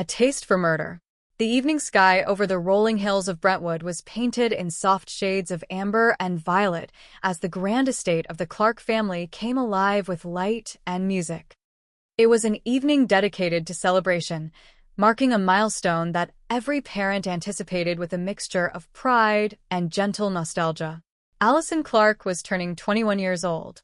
A taste for murder. The evening sky over the rolling hills of Brentwood was painted in soft shades of amber and violet as the grand estate of the Clark family came alive with light and music. It was an evening dedicated to celebration, marking a milestone that every parent anticipated with a mixture of pride and gentle nostalgia. Allison Clark was turning 21 years old.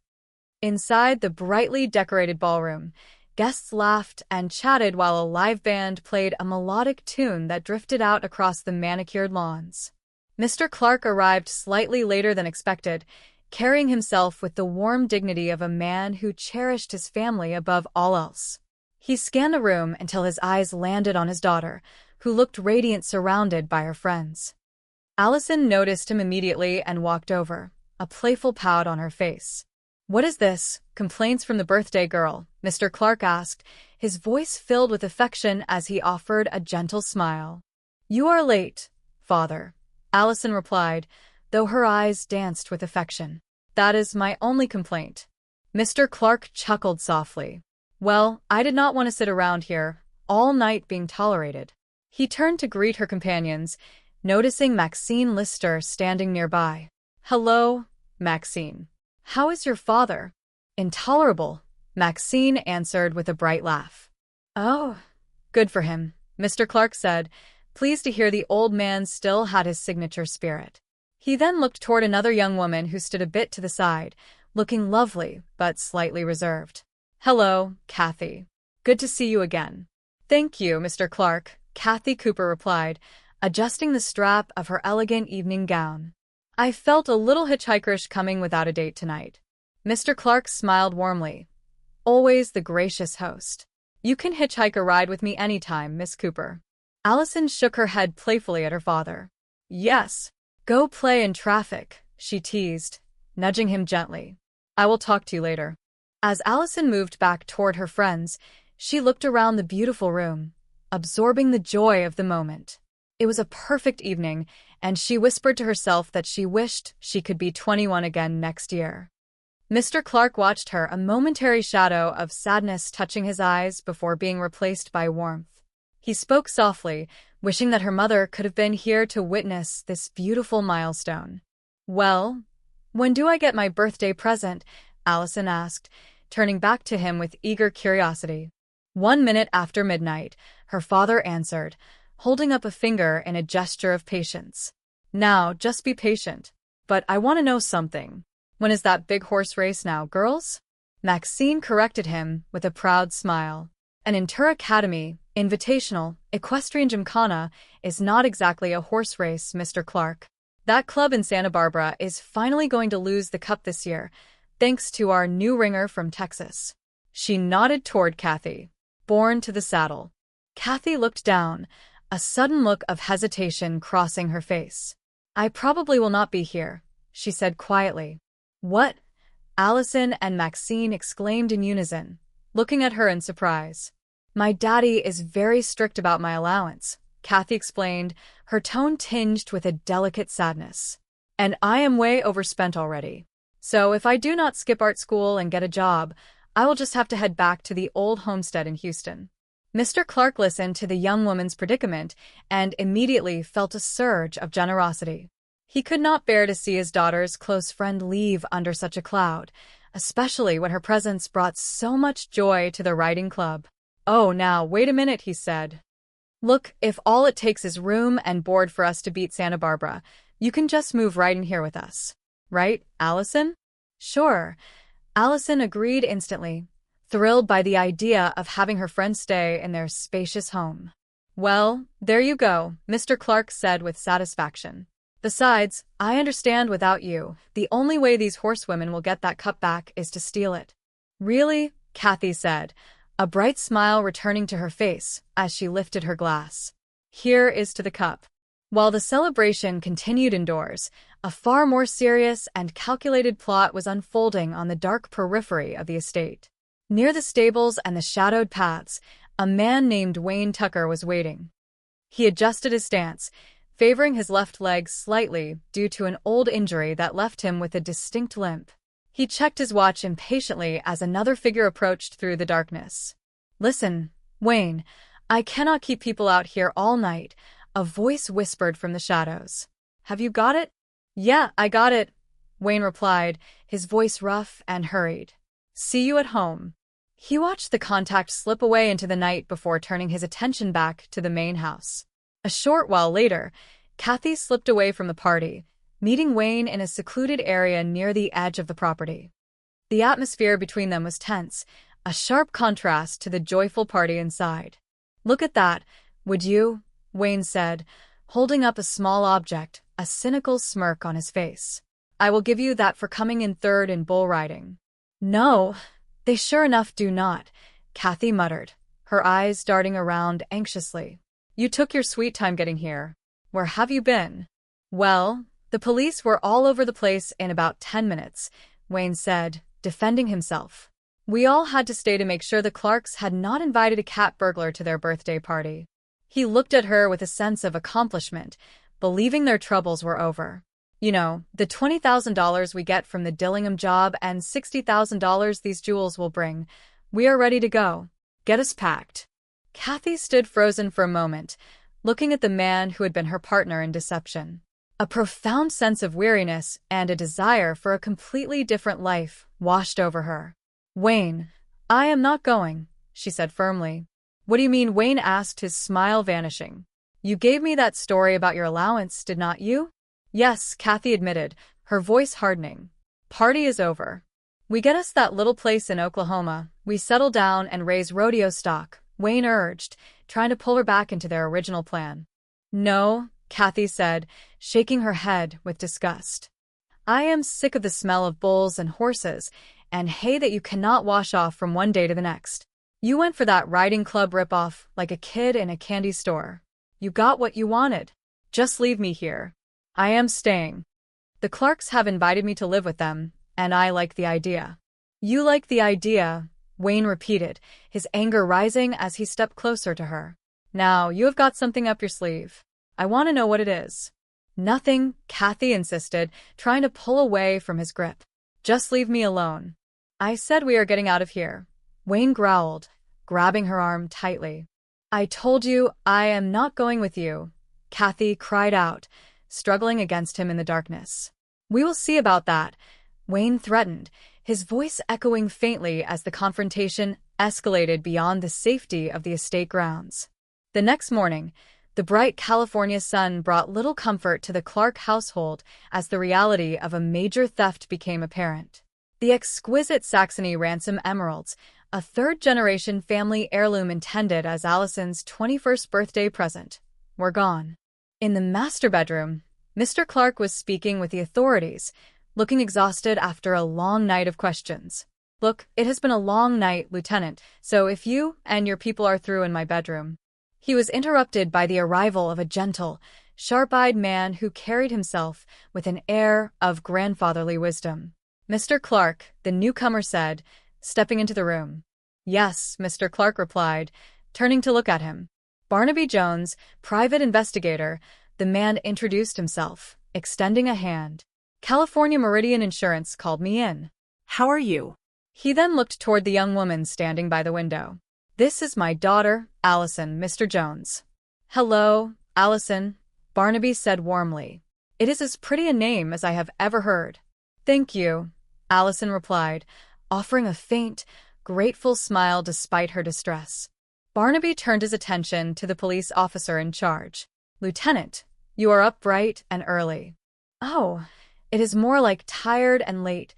Inside the brightly decorated ballroom, guests laughed and chatted while a live band played a melodic tune that drifted out across the manicured lawns. Mr. Clark arrived slightly later than expected, carrying himself with the warm dignity of a man who cherished his family above all else. He scanned the room until his eyes landed on his daughter, who looked radiant surrounded by her friends. Allison noticed him immediately and walked over, a playful pout on her face. "What is this? Complaints from the birthday girl?" Mr. Clark asked, his voice filled with affection as he offered a gentle smile. "You are late, father," Allison replied, though her eyes danced with affection. "That is my only complaint." Mr. Clark chuckled softly. "Well, I did not want to sit around here, all night being tolerated." He turned to greet her companions, noticing Maxine Lister standing nearby. "Hello, Maxine. How is your father?" "Intolerable," Maxine answered with a bright laugh. "Oh, good for him," Mr. Clark said, pleased to hear the old man still had his signature spirit. He then looked toward another young woman who stood a bit to the side, looking lovely but slightly reserved. "Hello, Kathy. Good to see you again." "Thank you, Mr. Clark," Kathy Cooper replied, adjusting the strap of her elegant evening gown. "I felt a little hitchhikerish coming without a date tonight." Mr. Clark smiled warmly. Always the gracious host. "You can hitchhike a ride with me anytime, Miss Cooper." Allison shook her head playfully at her father. "Yes. Go play in traffic," she teased, nudging him gently. "I will talk to you later." As Allison moved back toward her friends, she looked around the beautiful room, absorbing the joy of the moment. It was a perfect evening, and she whispered to herself that she wished she could be 21 again next year. Mr. Clark watched her, a momentary shadow of sadness touching his eyes before being replaced by warmth. He spoke softly, wishing that her mother could have been here to witness this beautiful milestone. "Well, when do I get my birthday present?" Allison asked, turning back to him with eager curiosity. 1 minute after midnight, her father answered, holding up a finger in a gesture of patience. "Now, just be patient. But I want to know something. When is that big horse race now, girls?" Maxine corrected him with a proud smile. "An inter-academy, invitational, equestrian gymkhana is not exactly a horse race, Mr. Clark. That club in Santa Barbara is finally going to lose the cup this year, thanks to our new ringer from Texas." She nodded toward Kathy. "Born to the saddle." Kathy looked down, a sudden look of hesitation crossing her face. "I probably will not be here," she said quietly. "What?" Allison and Maxine exclaimed in unison, looking at her in surprise. "My daddy is very strict about my allowance," Kathy explained, her tone tinged with a delicate sadness. "And I am way overspent already. So if I do not skip art school and get a job, I will just have to head back to the old homestead in Houston." Mr. Clark listened to the young woman's predicament and immediately felt a surge of generosity. He could not bear to see his daughter's close friend leave under such a cloud, especially when her presence brought so much joy to the riding club. "Oh, now, wait a minute," he said. "Look, if all it takes is room and board for us to beat Santa Barbara, you can just move right in here with us. Right, Allison?" "Sure," Allison agreed instantly, thrilled by the idea of having her friend stay in their spacious home. "Well, there you go," Mr. Clark said with satisfaction. "Besides, I understand without you, the only way these horsewomen will get that cup back is to steal it." "Really?" Kathy said, a bright smile returning to her face as she lifted her glass. "Here is to the cup." While the celebration continued indoors, a far more serious and calculated plot was unfolding on the dark periphery of the estate. Near the stables and the shadowed paths, a man named Wayne Tucker was waiting. He adjusted his stance, favoring his left leg slightly due to an old injury that left him with a distinct limp. He checked his watch impatiently as another figure approached through the darkness. "Listen, Wayne, I cannot keep people out here all night, a voice whispered from the shadows. Have you got it? Yeah, I got it, Wayne replied, his voice rough and hurried. See you at home. He watched the contact slip away into the night before turning his attention back to the main house. A short while later, Kathy slipped away from the party, meeting Wayne in a secluded area near the edge of the property. The atmosphere between them was tense, a sharp contrast to the joyful party inside. Look at that, would you? Wayne said, holding up a small object, a cynical smirk on his face. I will give you that for coming in third in bull riding. No, they sure enough do not, Kathy muttered, her eyes darting around anxiously. You took your sweet time getting here. Where have you been? Well, the police were all over the place in about 10 minutes, Wayne said, defending himself. We all had to stay to make sure the Clarks had not invited a cat burglar to their birthday party. He looked at her with a sense of accomplishment, believing their troubles were over. You know, the $20,000 we get from the Dillingham job and $60,000 these jewels will bring. We are ready to go. Get us packed. Kathy stood frozen for a moment, looking at the man who had been her partner in deception. A profound sense of weariness and a desire for a completely different life washed over her. Wayne, I am not going, she said firmly. What do you mean? Wayne asked, his smile vanishing. You gave me that story about your allowance, did not you? Yes, Kathy admitted, her voice hardening. Party is over. We get us that little place in Oklahoma, we settle down and raise rodeo stock, Wayne urged, trying to pull her back into their original plan. No, Kathy said, shaking her head with disgust. I am sick of the smell of bulls and horses, and hay that you cannot wash off from one day to the next. You went for that riding club ripoff like a kid in a candy store. You got what you wanted. Just leave me here. I am staying. The Clarks have invited me to live with them, and I like the idea. You like the idea, Wayne repeated, his anger rising as he stepped closer to her. Now, you have got something up your sleeve. I want to know what it is. Nothing, Kathy insisted, trying to pull away from his grip. Just leave me alone. I said we are getting out of here, Wayne growled, grabbing her arm tightly. I told you I am not going with you, Kathy cried out, struggling against him in the darkness. We will see about that, Wayne threatened, his voice echoing faintly as the confrontation escalated beyond the safety of the estate grounds. The next morning, the bright California sun brought little comfort to the Clark household as the reality of a major theft became apparent. The exquisite Saxony ransom emeralds, a third-generation family heirloom intended as Allison's 21st birthday present, were gone. In the master bedroom, Mr. Clark was speaking with the authorities, looking exhausted after a long night of questions. Look, it has been a long night, Lieutenant, so if you and your people are through in my bedroom. He was interrupted by the arrival of a gentle, sharp-eyed man who carried himself with an air of grandfatherly wisdom. Mr. Clark, the newcomer said, stepping into the room. Yes, Mr. Clark replied, turning to look at him. Barnaby Jones, private investigator, the man introduced himself, extending a hand. California Meridian Insurance called me in. How are you? He then looked toward the young woman standing by the window. This is my daughter, Allison, Mr. Jones. Hello, Allison, Barnaby said warmly. It is as pretty a name as I have ever heard. Thank you, Allison replied, offering a faint, grateful smile despite her distress. Barnaby turned his attention to the police officer in charge. Lieutenant, you are up bright and early. Oh, it is more like tired and late,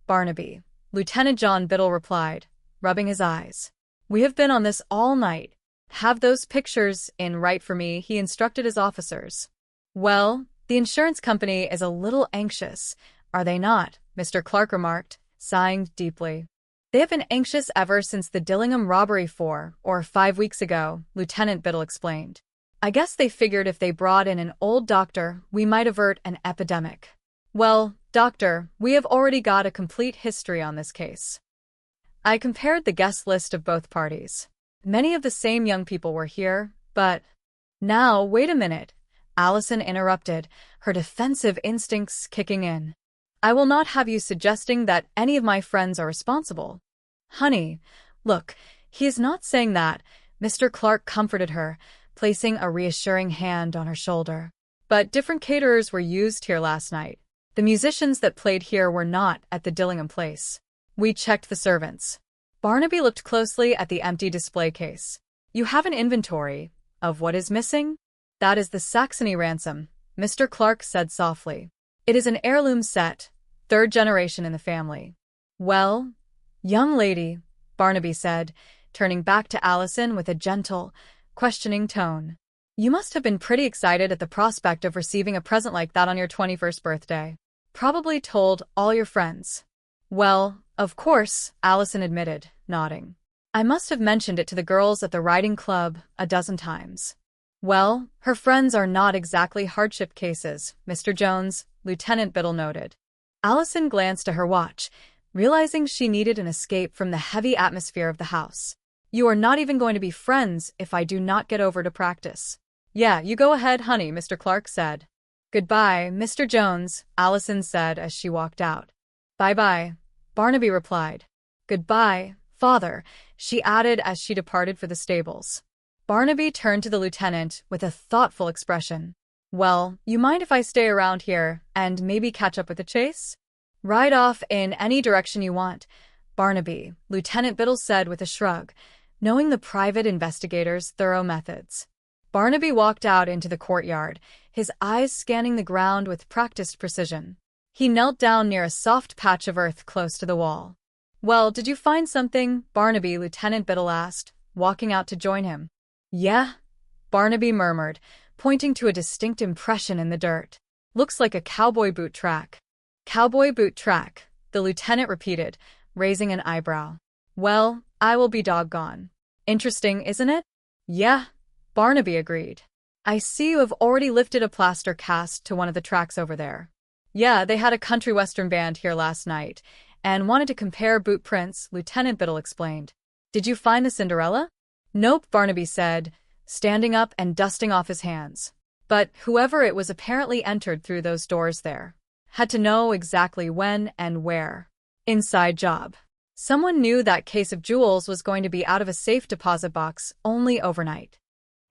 Barnaby, Lieutenant John Biddle replied, rubbing his eyes. We have been on this all night. Have those pictures in right for me, he instructed his officers. Well, the insurance company is a little anxious, are they not? Mr. Clark remarked, sighing deeply. They have been anxious ever since the Dillingham robbery 4 or 5 weeks ago, Lieutenant Biddle explained. I guess they figured if they brought in an old doctor, we might avert an epidemic. Well, doctor, we have already got a complete history on this case. I compared the guest list of both parties. Many of the same young people were here, but… Now, wait a minute, Allison interrupted, her defensive instincts kicking in. I will not have you suggesting that any of my friends are responsible. Honey, look, he is not saying that, Mr. Clark comforted her, placing a reassuring hand on her shoulder. But different caterers were used here last night. The musicians that played here were not at the Dillingham place. We checked the servants. Barnaby looked closely at the empty display case. You have an inventory of what is missing? That is the Saxony ransom, Mr. Clark said softly. It is an heirloom set, third generation in the family. Well, young lady, Barnaby said, turning back to Allison with a gentle, questioning tone. You must have been pretty excited at the prospect of receiving a present like that on your 21st birthday. Probably told all your friends. Well, of course, Allison admitted, nodding. I must have mentioned it to the girls at the riding club a dozen times. Well, her friends are not exactly hardship cases, Mr. Jones, Lieutenant Biddle noted. Allison glanced at her watch, realizing she needed an escape from the heavy atmosphere of the house. You are not even going to be friends if I do not get over to practice. Yeah, you go ahead, honey, Mr. Clark said. Goodbye, Mr. Jones, Allison said as she walked out. Bye-bye, Barnaby replied. Goodbye, father, she added as she departed for the stables. Barnaby turned to the lieutenant with a thoughtful expression. Well, you mind if I stay around here and maybe catch up with the chase? Ride off in any direction you want, Barnaby, Lieutenant Biddle said with a shrug, knowing the private investigator's thorough methods. Barnaby walked out into the courtyard, his eyes scanning the ground with practiced precision. He knelt down near a soft patch of earth close to the wall. Well, did you find something? Barnaby, Lieutenant Biddle asked, walking out to join him. Yeah, Barnaby murmured, pointing to a distinct impression in the dirt. Looks like a cowboy boot track. Cowboy boot track, the lieutenant repeated, raising an eyebrow. Well, I will be doggone. Interesting, isn't it? Yeah, Barnaby agreed. I see you have already lifted a plaster cast to one of the tracks over there. Yeah, they had a country western band here last night, and wanted to compare boot prints, Lieutenant Biddle explained. Did you find the Cinderella? Nope, Barnaby said, standing up and dusting off his hands. But whoever it was apparently entered through those doors there. Had to know exactly when and where. Inside job. Someone knew that case of jewels was going to be out of a safe deposit box only overnight.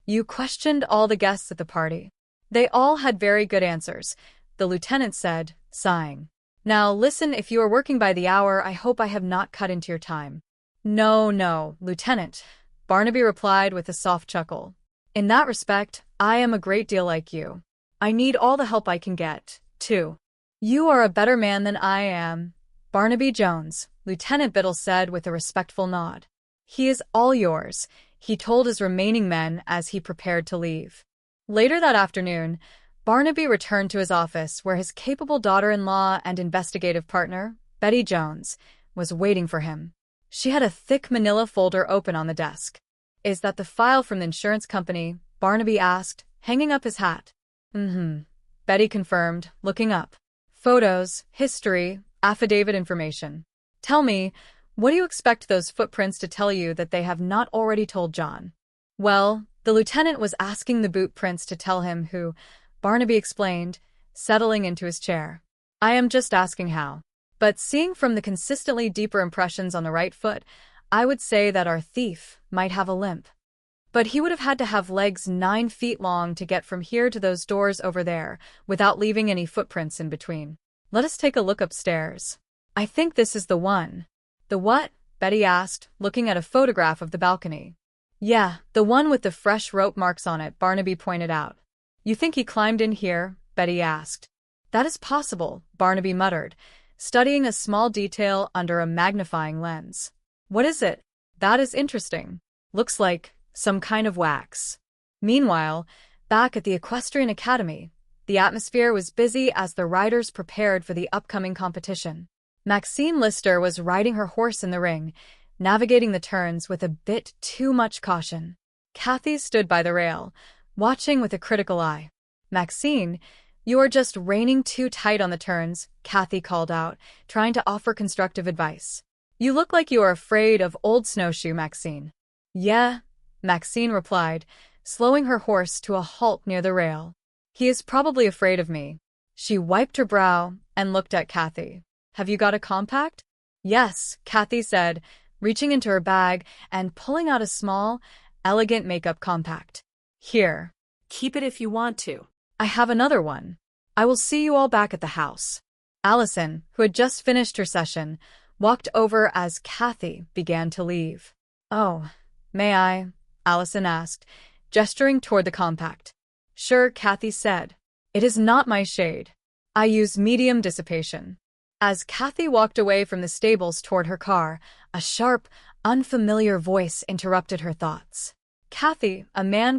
You questioned all the guests at the party. They all had very good answers, the lieutenant said, sighing. Now listen, if you are working by the hour, I hope I have not cut into your time. No, Lieutenant, Barnaby replied with a soft chuckle. In that respect, I am a great deal like you. I need all the help I can get, too. You are a better man than I am, Barnaby Jones, Lieutenant Biddle said with a respectful nod. He is all yours, he told his remaining men as he prepared to leave. Later that afternoon, Barnaby returned to his office where his capable daughter-in-law and investigative partner, Betty Jones, was waiting for him. She had a thick manila folder open on the desk. Is that the file from the insurance company? Barnaby asked, hanging up his hat. Betty confirmed, looking up. Photos, history, affidavit information. Tell me, what do you expect those footprints to tell you that they have not already told John? Well, the lieutenant was asking the boot prints to tell him who, Barnaby explained, settling into his chair. I am just asking how. But seeing from the consistently deeper impressions on the right foot, I would say that our thief might have a limp. But he would have had to have legs 9 feet long to get from here to those doors over there, without leaving any footprints in between. Let us take a look upstairs. I think this is the one. The what? Betty asked, looking at a photograph of the balcony. Yeah, the one with the fresh rope marks on it, Barnaby pointed out. You think he climbed in here? Betty asked. That is possible, Barnaby muttered, studying a small detail under a magnifying lens. What is it? That is interesting. Looks like some kind of wax. Meanwhile, back at the Equestrian Academy, the atmosphere was busy as the riders prepared for the upcoming competition. Maxine Lister was riding her horse in the ring, navigating the turns with a bit too much caution. Kathy stood by the rail, watching with a critical eye. Maxine, you are just reining too tight on the turns, Kathy called out, trying to offer constructive advice. You look like you are afraid of old snowshoe, Maxine. Yeah, Maxine replied, slowing her horse to a halt near the rail. He is probably afraid of me. She wiped her brow and looked at Kathy. Have you got a compact? Yes, Kathy said, reaching into her bag and pulling out a small, elegant makeup compact. Here. Keep it if you want to. I have another one. I will see you all back at the house. Allison, who had just finished her session, walked over as Kathy began to leave. Oh, may I? Allison asked, gesturing toward the compact. Sure, Kathy said. It is not my shade. I use medium dissipation. As Kathy walked away from the stables toward her car, a sharp, unfamiliar voice interrupted her thoughts. Kathy, a man